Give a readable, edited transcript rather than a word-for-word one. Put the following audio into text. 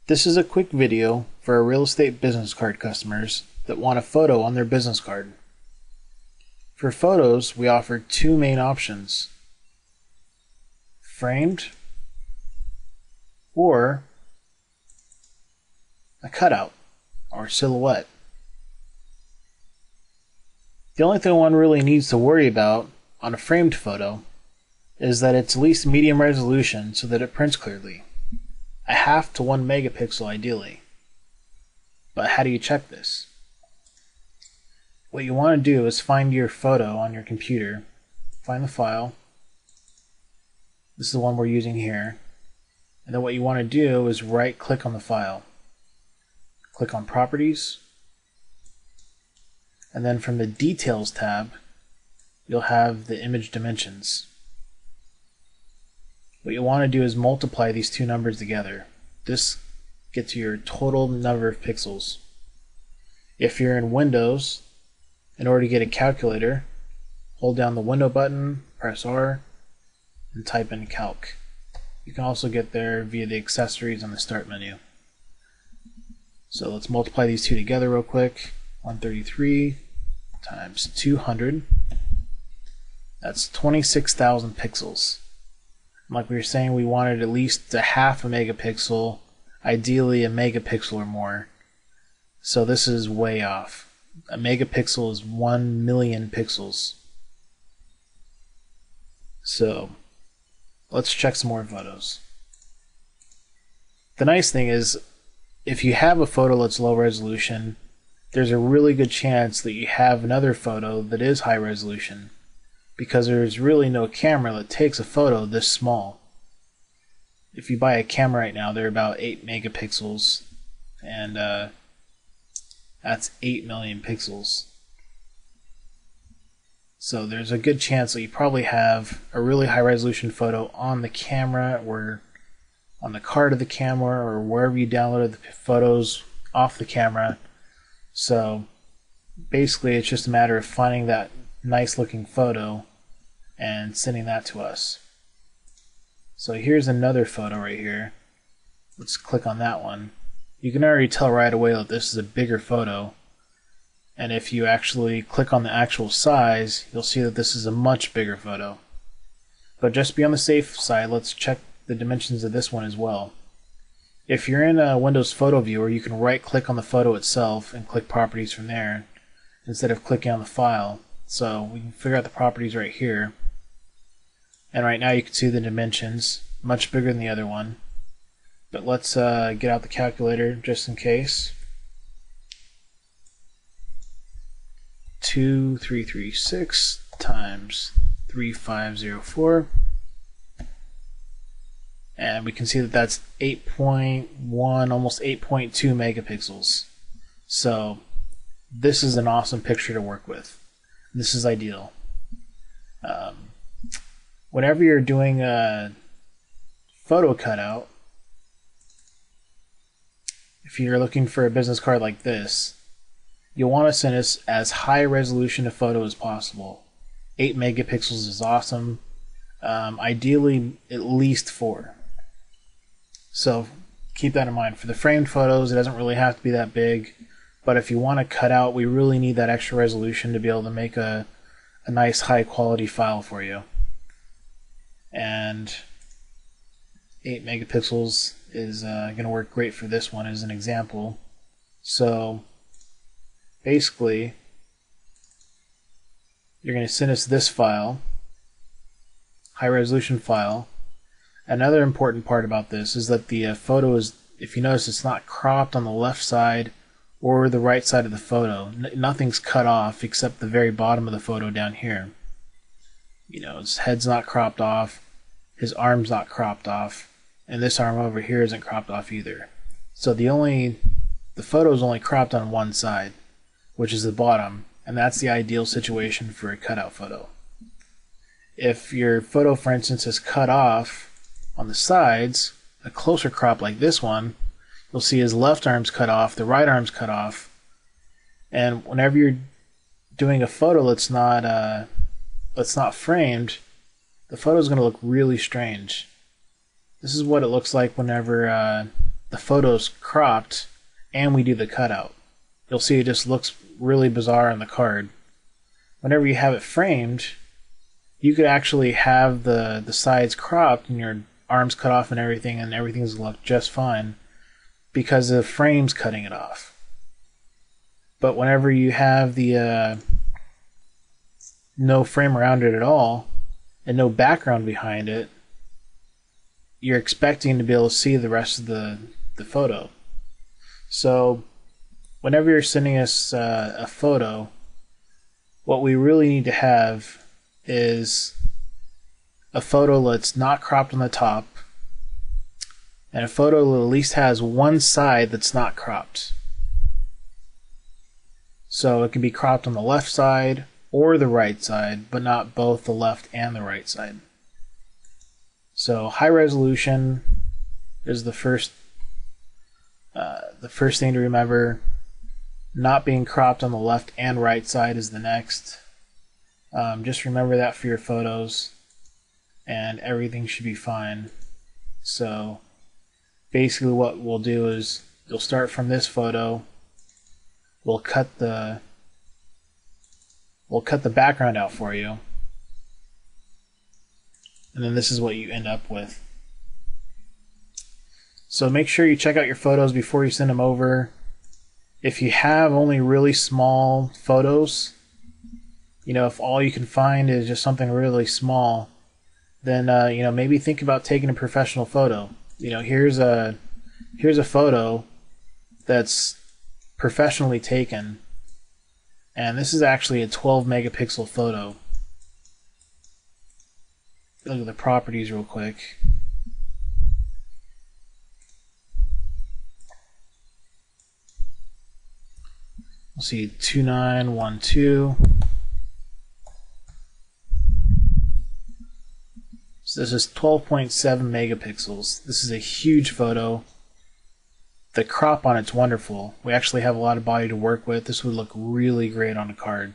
This is a quick video for our real estate business card customers that want a photo on their business card. For photos, we offer two main options: framed or a cutout or silhouette. The only thing one really needs to worry about on a framed photo is that it's at least medium resolution so that it prints clearly. A half to 1 megapixel ideally. But how do you check this? What you want to do is find your photo on your computer, find the file. This is the one we're using here. And then what you want to do is right click on the file. Click on Properties. And then from the Details tab, you'll have the image dimensions. What you want to do is multiply these two numbers together. This gets you your total number of pixels. If you're in Windows, in order to get a calculator, hold down the Window button, press R, and type in Calc. You can also get there via the accessories on the Start menu. So let's multiply these two together real quick. 133 times 200. That's 26,000 pixels. Like we were saying, we wanted at least a half a megapixel, ideally a megapixel or more. So this is way off. A megapixel is 1 million pixels. So let's check some more photos. The nice thing is, if you have a photo that's low resolution, there's a really good chance that you have another photo that is high resolution, because there's really no camera that takes a photo this small. If you buy a camera right now, they're about 8 megapixels, and that's 8 million pixels. So there's a good chance that you probably have a really high resolution photo on the camera or on the card of the camera or wherever you downloaded the photos off the camera. So basically it's just a matter of finding that nice looking photo and sending that to us. So here's another photo right here. Let's click on that one. You can already tell right away that this is a bigger photo, and if you actually click on the actual size, you'll see that this is a much bigger photo. But just to be on the safe side, let's check the dimensions of this one as well. If you're in a Windows Photo Viewer, you can right click on the photo itself and click Properties from there instead of clicking on the file. So we can figure out the properties right here. And right now you can see the dimensions, much bigger than the other one. But let's get out the calculator just in case. 2336 times 3504. And we can see that that's 8.1, almost 8.2 megapixels. So this is an awesome picture to work with. This is ideal. Whenever you're doing a photo cutout, if you're looking for a business card like this, you'll want to send us as high resolution a photo as possible. 8 megapixels is awesome. Ideally at least 4. So keep that in mind. For the framed photos, it doesn't really have to be that big, but if you want to cut out, we really need that extra resolution to be able to make a nice high quality file for you. And 8 megapixels is going to work great for this one as an example. So basically, you're going to send us this file, high resolution file. Another important part about this is that the photo is, if you notice, it's not cropped on the left side or the right side of the photo. Nothing's cut off except the very bottom of the photo down here. You know, his head's not cropped off, his arm's not cropped off, and this arm over here isn't cropped off either. So the photo is only cropped on one side, which is the bottom, and that's the ideal situation for a cutout photo. If your photo, for instance, is cut off on the sides, a closer crop like this one, you'll see his left arm's cut off, the right arm's cut off, and whenever you're doing a photo that's not framed, the photo is going to look really strange. This is what it looks like whenever the the photo's cropped and we do the cutout. You'll see it just looks really bizarre on the card. Whenever you have it framed, you could actually have the sides cropped and your arms cut off and everything's going to look just fine because the frame's cutting it off. But whenever you have the no frame around it at all and no background behind it, you're expecting to be able to see the rest of the photo. So whenever you're sending us a photo, what we really need to have is a photo that's not cropped on the top and a photo that at least has one side that's not cropped. So it can be cropped on the left side or the right side, but not both the left and the right side. So high resolution is the first thing to remember. Not being cropped on the left and right side is the next. Just remember that for your photos, and everything should be fine. So basically what we'll do is you'll start from this photo. We'll cut the background out for you, and then this is what you end up with. So make sure you check out your photos before you send them over. If you have only really small photos, if all you can find is just something really small, then maybe think about taking a professional photo. Here's a photo that's professionally taken, and this is actually a 12 megapixel photo. Look at the properties real quick. We'll see 2912. So this is 12.7 megapixels. This is a huge photo. The crop on it's wonderful. We actually have a lot of body to work with. This would look really great on a card.